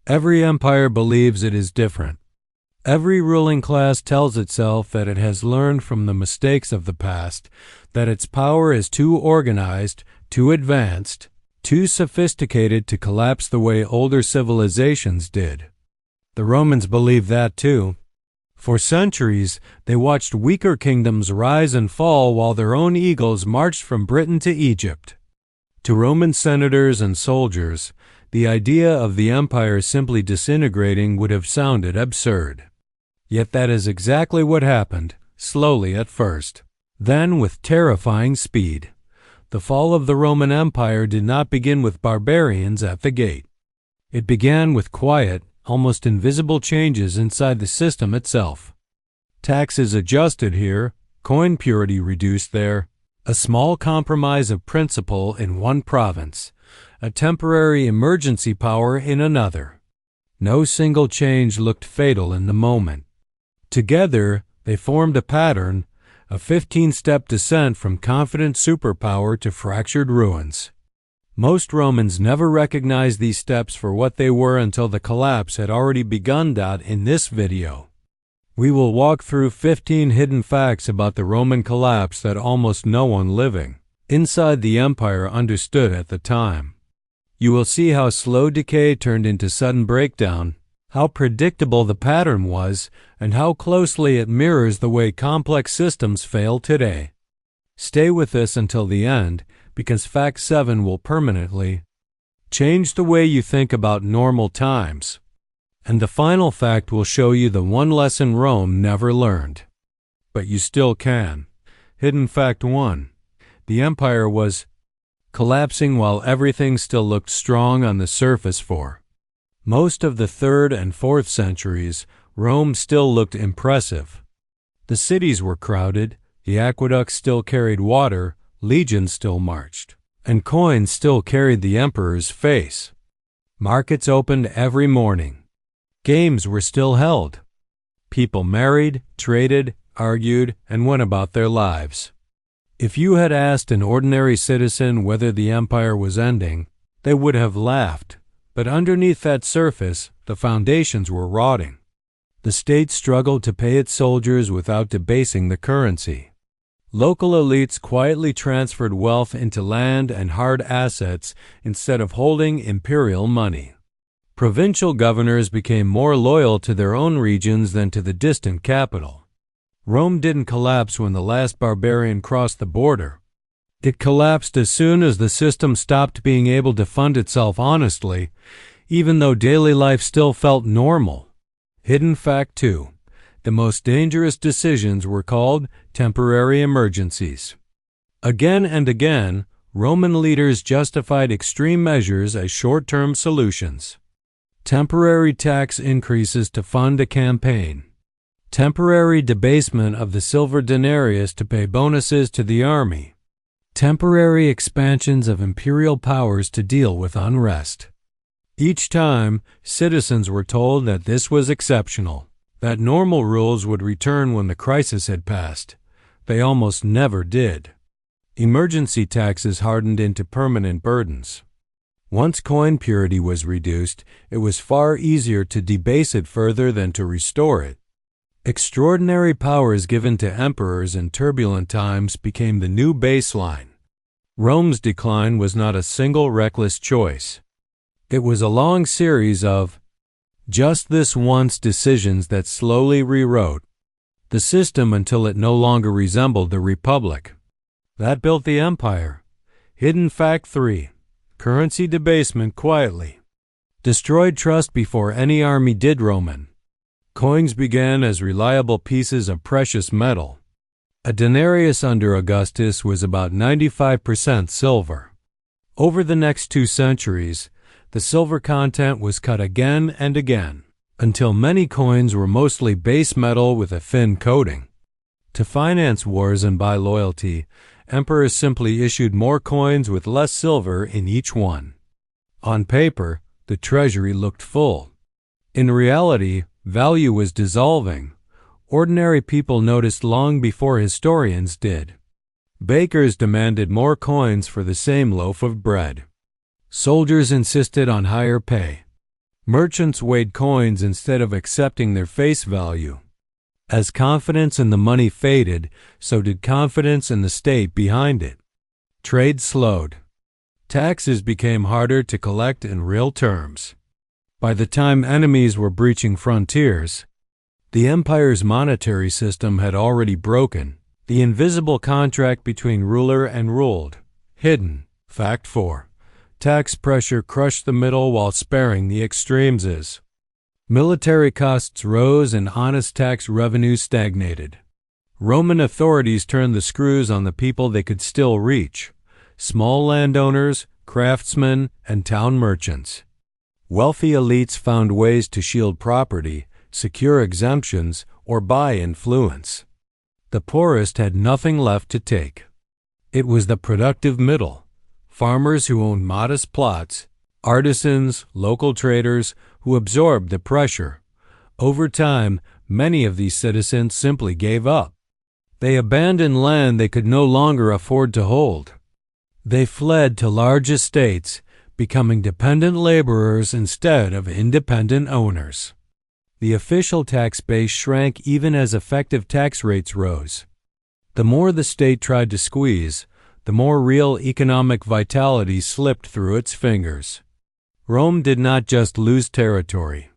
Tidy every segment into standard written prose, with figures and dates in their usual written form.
Every empire believes it is different. Every ruling class tells itself that it has learned from the mistakes of the past, that its power is too organized, too advanced, too sophisticated to collapse the way older civilizations did. The Romans believed that too. For centuries, they watched weaker kingdoms rise and fall while their own eagles marched from Britain to Egypt. To Roman senators and soldiers, the idea of the empire simply disintegrating would have sounded absurd. Yet that is exactly what happened, slowly at first, then with terrifying speed. The fall of the Roman Empire did not begin with barbarians at the gate. It began with quiet, almost invisible changes inside the system itself. Taxes adjusted here, coin purity reduced there, a small compromise of principle in one province, a temporary emergency power in another. No single change looked fatal in the moment. Together, they formed a pattern, a 15-step descent from confident superpower to fractured ruins. Most Romans never recognized these steps for what they were until the collapse had already begun. In this video, we will walk through 15 hidden facts about the Roman collapse that almost no one living inside the empire understood at the time. You will see how slow decay turned into sudden breakdown, how predictable the pattern was, and how closely it mirrors the way complex systems fail today. Stay with us until the end, because Fact 7 will permanently change the way you think about normal times. And the final fact will show you the one lesson Rome never learned. But you still can. Hidden Fact 1. The empire was collapsing while everything still looked strong on the surface. For most of the 3rd and 4th centuries, Rome still looked impressive. The cities were crowded, the aqueducts still carried water, legions still marched, and coins still carried the emperor's face. Markets opened every morning. Games were still held. People married, traded, argued, and went about their lives. If you had asked an ordinary citizen whether the empire was ending, they would have laughed. But underneath that surface, the foundations were rotting. The state struggled to pay its soldiers without debasing the currency. Local elites quietly transferred wealth into land and hard assets instead of holding imperial money. Provincial governors became more loyal to their own regions than to the distant capital. Rome didn't collapse when the last barbarian crossed the border. It collapsed as soon as the system stopped being able to fund itself honestly, even though daily life still felt normal. Hidden Fact 2. The most dangerous decisions were called temporary emergencies. Again and again, Roman leaders justified extreme measures as short-term solutions. Temporary tax increases to fund a campaign. Temporary debasement of the silver denarius to pay bonuses to the army. Temporary expansions of imperial powers to deal with unrest. Each time, citizens were told that this was exceptional, that normal rules would return when the crisis had passed. They almost never did. Emergency taxes hardened into permanent burdens. Once coin purity was reduced, it was far easier to debase it further than to restore it. Extraordinary powers given to emperors in turbulent times became the new baseline. Rome's decline was not a single reckless choice. It was a long series of just this once decisions that slowly rewrote the system until it no longer resembled the republic. That built the empire. Hidden Fact 3. Currency debasement quietly destroyed trust before any army did. Roman coins began as reliable pieces of precious metal. A denarius under Augustus was about 95% silver. Over the next 2 centuries, the silver content was cut again and again, until many coins were mostly base metal with a thin coating. To finance wars and buy loyalty, emperors simply issued more coins with less silver in each one. On paper, the treasury looked full. In reality, value was dissolving. Ordinary people noticed long before historians did. Bakers demanded more coins for the same loaf of bread. Soldiers insisted on higher pay. Merchants weighed coins instead of accepting their face value. As confidence in the money faded, so did confidence in the state behind it. Trade slowed. Taxes became harder to collect in real terms. By the time enemies were breaching frontiers, the empire's monetary system had already broken, the invisible contract between ruler and ruled. Hidden. Fact 4. Tax pressure crushed the middle while sparing the extremes. Military costs rose and honest tax revenues stagnated. Roman authorities turned the screws on the people they could still reach: small landowners, craftsmen, and town merchants. Wealthy elites found ways to shield property, secure exemptions, or buy influence. The poorest had nothing left to take. It was the productive middle, farmers who owned modest plots, artisans, local traders, who absorbed the pressure. Over time, many of these citizens simply gave up. They abandoned land they could no longer afford to hold. They fled to large estates, becoming dependent laborers instead of independent owners. The official tax base shrank even as effective tax rates rose. The more the state tried to squeeze, the more real economic vitality slipped through its fingers. Rome did not just lose territory.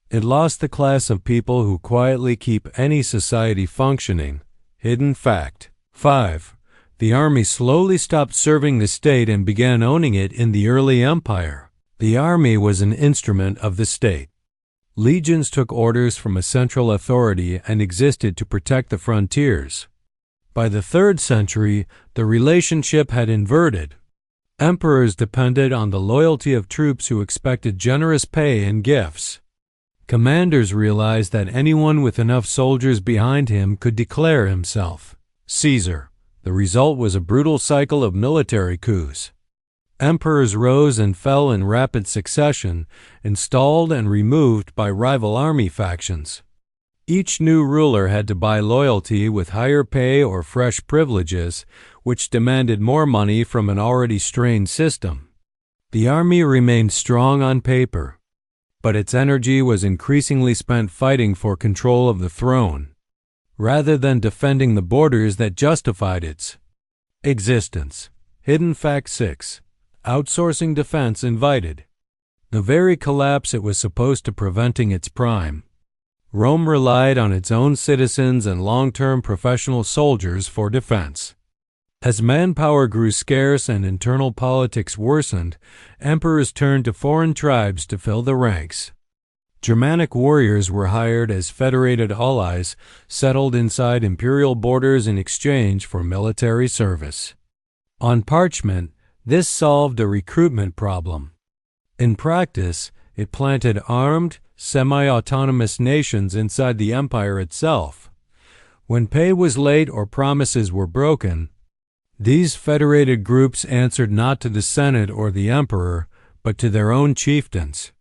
It lost the class of people who quietly keep any society functioning. Hidden fact. 5. The army slowly stopped serving the state and began owning it in the early empire. The army was an instrument of the state. Legions took orders from a central authority and existed to protect the frontiers. By the 3rd century, the relationship had inverted. Emperors depended on the loyalty of troops who expected generous pay and gifts. Commanders realized that anyone with enough soldiers behind him could declare himself Caesar. The result was a brutal cycle of military coups. Emperors rose and fell in rapid succession, installed and removed by rival army factions. Each new ruler had to buy loyalty with higher pay or fresh privileges, which demanded more money from an already strained system. The army remained strong on paper, but its energy was increasingly spent fighting for control of the throne, rather than defending the borders that justified its existence. Hidden fact 6. Outsourcing defense invited. The very collapse it was supposed to preventing its prime. Rome relied on its own citizens and long-term professional soldiers for defense. As manpower grew scarce and internal politics worsened, emperors turned to foreign tribes to fill the ranks. Germanic warriors were hired as federated allies, settled inside imperial borders in exchange for military service. On parchment, this solved a recruitment problem. In practice, it planted armed, semi-autonomous nations inside the empire itself. When pay was late or promises were broken, these federated groups answered not to the Senate or the emperor, but to their own chieftains.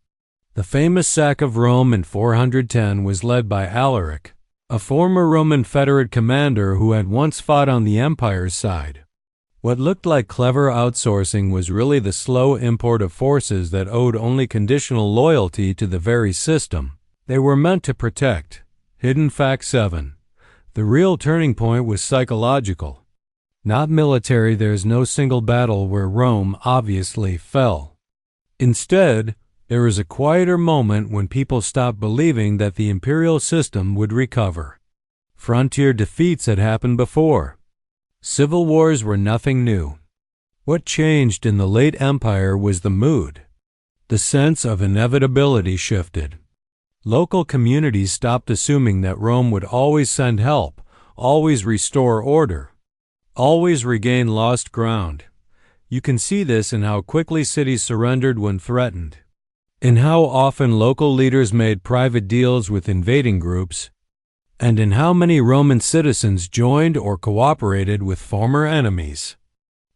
The famous sack of Rome in 410 was led by Alaric, a former Roman federate commander who had once fought on the empire's side. What looked like clever outsourcing was really the slow import of forces that owed only conditional loyalty to the very system they were meant to protect. Hidden fact 7. The real turning point was psychological. Not military. There is no single battle where Rome obviously fell. Instead, there was a quieter moment when people stopped believing that the imperial system would recover. Frontier defeats had happened before. Civil wars were nothing new. What changed in the late empire was the mood. The sense of inevitability shifted. Local communities stopped assuming that Rome would always send help, always restore order, always regain lost ground. You can see this in how quickly cities surrendered when threatened, in how often local leaders made private deals with invading groups, and in how many Roman citizens joined or cooperated with former enemies.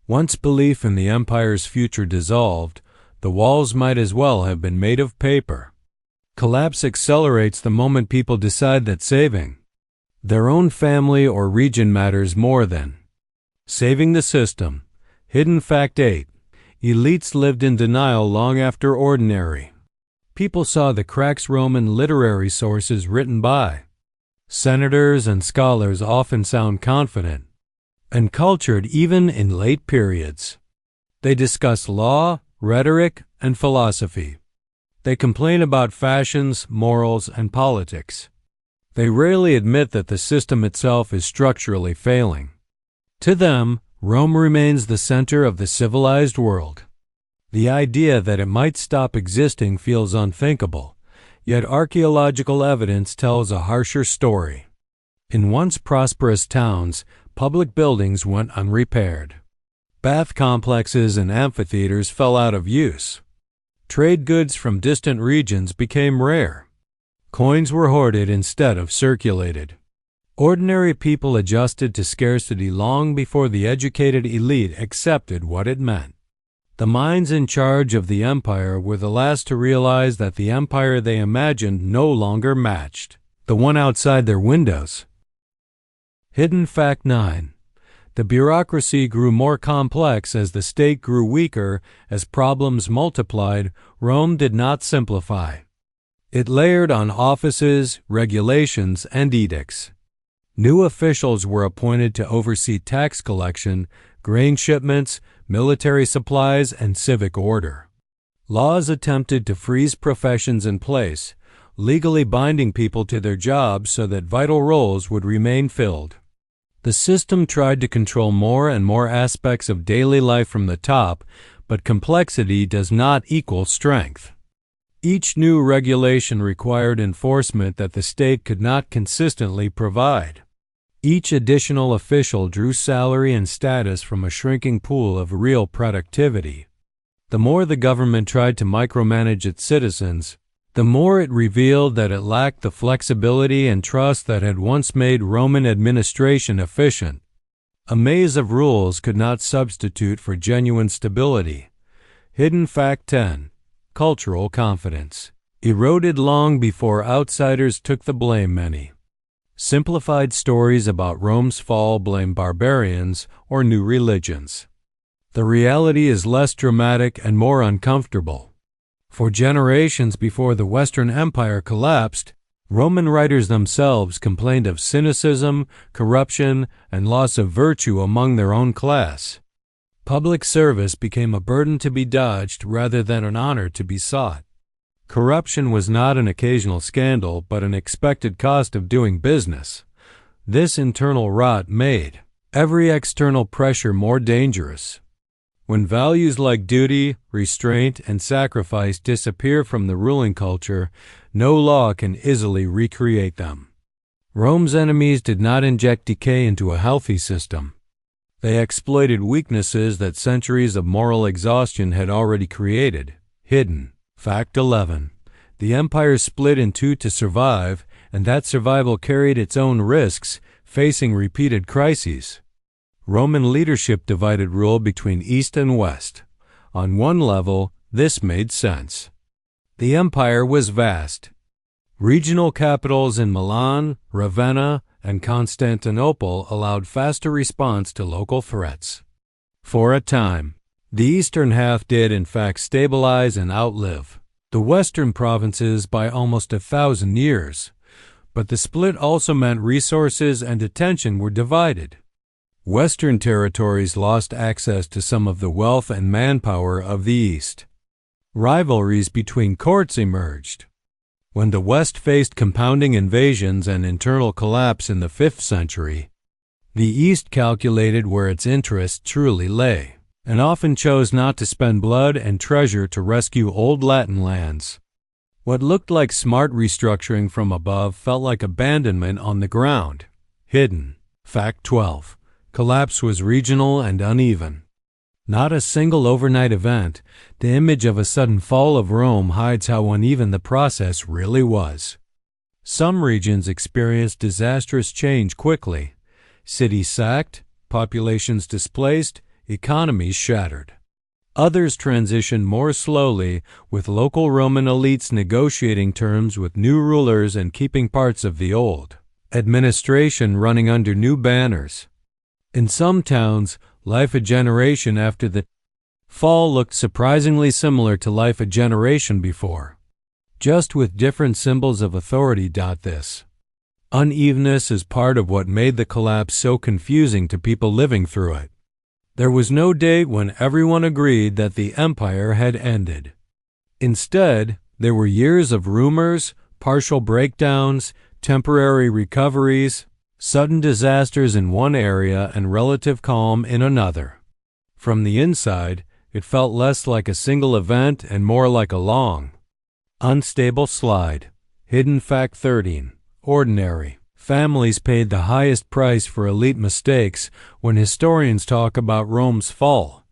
Once belief in the empire's future dissolved, the walls might as well have been made of paper. Collapse accelerates the moment people decide that saving their own family or region matters more than saving the system. Hidden fact 8. Elites lived in denial long after ordinary People saw the cracks. Roman literary sources written by senators and scholars often sound confident and cultured even in late periods. They discuss law, rhetoric, and philosophy. They complain about fashions, morals, and politics. They rarely admit that the system itself is structurally failing. To them, Rome remains the center of the civilized world. The idea that it might stop existing feels unthinkable, yet archaeological evidence tells a harsher story. In once prosperous towns, public buildings went unrepaired. Bath complexes and amphitheaters fell out of use. Trade goods from distant regions became rare. Coins were hoarded instead of circulated. Ordinary people adjusted to scarcity long before the educated elite accepted what it meant. The minds in charge of the empire were the last to realize that the empire they imagined no longer matched the one outside their windows. Hidden fact 9. The bureaucracy grew more complex as the state grew weaker. As problems multiplied, Rome did not simplify. It layered on offices, regulations, and edicts. New officials were appointed to oversee tax collection, grain shipments, military supplies, and civic order. Laws attempted to freeze professions in place, legally binding people to their jobs so that vital roles would remain filled. The system tried to control more and more aspects of daily life from the top, but complexity does not equal strength. Each new regulation required enforcement that the state could not consistently provide. Each additional official drew salary and status from a shrinking pool of real productivity. The more the government tried to micromanage its citizens, the more it revealed that it lacked the flexibility and trust that had once made Roman administration efficient. A maze of rules could not substitute for genuine stability. Hidden fact 10. Cultural confidence eroded long before outsiders took the blame. Many simplified stories about Rome's fall blame barbarians or new religions. The reality is less dramatic and more uncomfortable. For generations before the Western Empire collapsed, Roman writers themselves complained of cynicism, corruption, and loss of virtue among their own class. Public service became a burden to be dodged rather than an honor to be sought. Corruption was not an occasional scandal, but an expected cost of doing business. This internal rot made every external pressure more dangerous. When values like duty, restraint, and sacrifice disappear from the ruling culture, no law can easily recreate them. Rome's enemies did not inject decay into a healthy system. They exploited weaknesses that centuries of moral exhaustion had already created. Hidden fact 11. The empire split in two to survive, and that survival carried its own risks, facing repeated crises. Roman leadership divided rule between East and West. On one level, this made sense. The empire was vast. Regional capitals in Milan, Ravenna, and Constantinople allowed faster response to local threats. For a time, the eastern half did in fact stabilize and outlive the western provinces by almost 1,000 years, but the split also meant resources and attention were divided. Western territories lost access to some of the wealth and manpower of the East. Rivalries between courts emerged. When the West faced compounding invasions and internal collapse in the 5th century, the East calculated where its interests truly lay, and often chose not to spend blood and treasure to rescue old Latin lands. What looked like smart restructuring from above felt like abandonment on the ground. Hidden fact 12. Collapse was regional and uneven. Not a single overnight event, the image of a sudden fall of Rome hides how uneven the process really was. Some regions experienced disastrous change quickly. Cities sacked, populations displaced, economies shattered. Others transitioned more slowly, with local Roman elites negotiating terms with new rulers and keeping parts of the old administration running under new banners. In some towns, life a generation after the fall looked surprisingly similar to life a generation before. just with different symbols of authority. This unevenness is part of what made the collapse so confusing to people living through it. There was no date when everyone agreed that the empire had ended. Instead, there were years of rumors, partial breakdowns, temporary recoveries, sudden disasters in one area and relative calm in another. From the inside, it felt less like a single event and more like a long, unstable slide. Hidden fact 13. Ordinary families paid the highest price for elite mistakes. When historians talk about Rome's fall,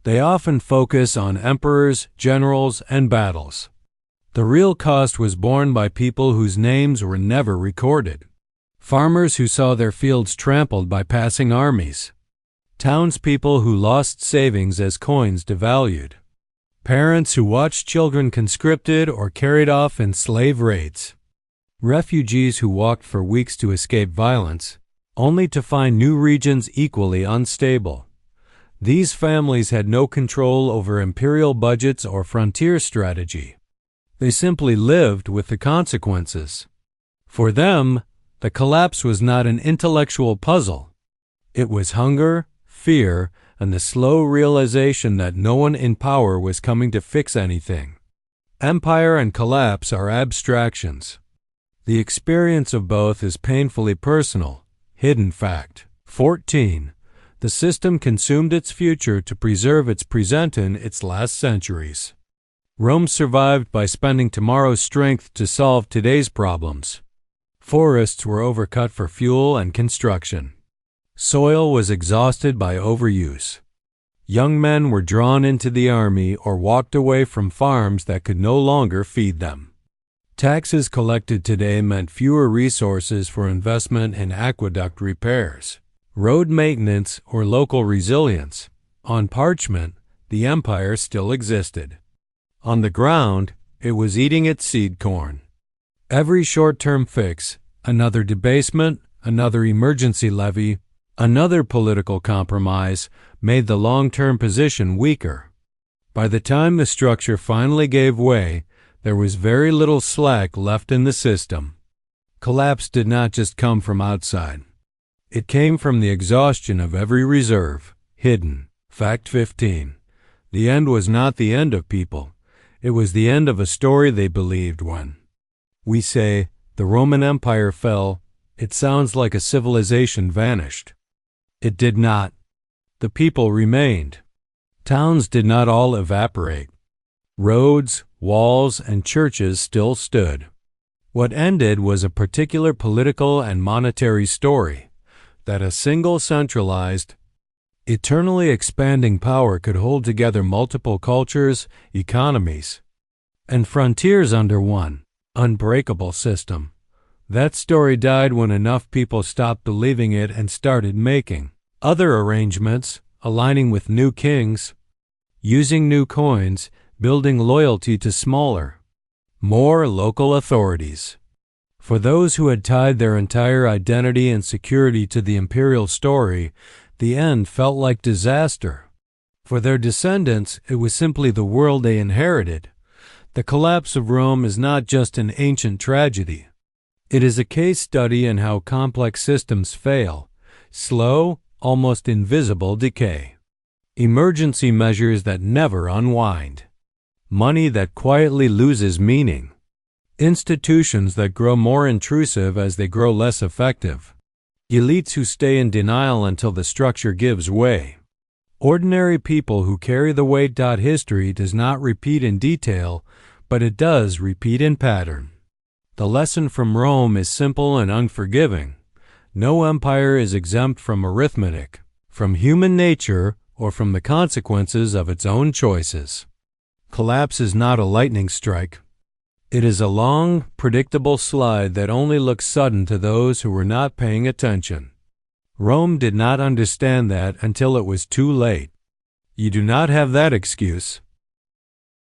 they often focus on emperors, generals, and battles. The real cost was borne by people whose names were never recorded. Farmers who saw their fields trampled by passing armies. Townspeople who lost savings as coins devalued. Parents who watched children conscripted or carried off in slave raids. Refugees who walked for weeks to escape violence, only to find new regions equally unstable. These families had no control over imperial budgets or frontier strategy. They simply lived with the consequences. For them, the collapse was not an intellectual puzzle. It was hunger, fear, and the slow realization that no one in power was coming to fix anything. Empire and collapse are abstractions. The experience of both is painfully personal. Hidden fact 14. The system consumed its future to preserve its present in its last centuries. Rome survived by spending tomorrow's strength to solve today's problems. Forests were overcut for fuel and construction. Soil was exhausted by overuse. Young men were drawn into the army or walked away from farms that could no longer feed them. Taxes collected today meant fewer resources for investment in aqueduct repairs, road maintenance, or local resilience. On parchment, the empire still existed. On the ground, it was eating its seed corn. Every short-term fix, another debasement, another emergency levy, another political compromise, made the long-term position weaker. By the time the structure finally gave way, there was very little slack left in the system. Collapse did not just come from outside. It came from the exhaustion of every reserve. Hidden fact 15. The end was not the end of people. It was the end of a story they believed. When we say the Roman Empire fell, it sounds like a civilization vanished. It did not. The people remained. Towns did not all evaporate. Roads, walls, and churches still stood. What ended was a particular political and monetary story, that a single centralized, eternally expanding power could hold together multiple cultures, economies, and frontiers under one unbreakable system. That story died when enough people stopped believing it and started making other arrangements, aligning with new kings, using new coins, building loyalty to smaller, more local authorities. For those who had tied their entire identity and security to the imperial story, the end felt like disaster. For their descendants, it was simply the world they inherited. The collapse of Rome is not just an ancient tragedy. It is a case study in how complex systems fail, slow, almost invisible decay. Emergency measures that never unwind. Money that quietly loses meaning. Institutions that grow more intrusive as they grow less effective. Elites who stay in denial until the structure gives way. Ordinary people who carry the weight. History does not repeat in detail, but it does repeat in pattern. The lesson from Rome is simple and unforgiving. No empire is exempt from arithmetic, from human nature, or from the consequences of its own choices. Collapse is not a lightning strike. It is a long, predictable slide that only looks sudden to those who were not paying attention. Rome did not understand that until it was too late. You do not have that excuse.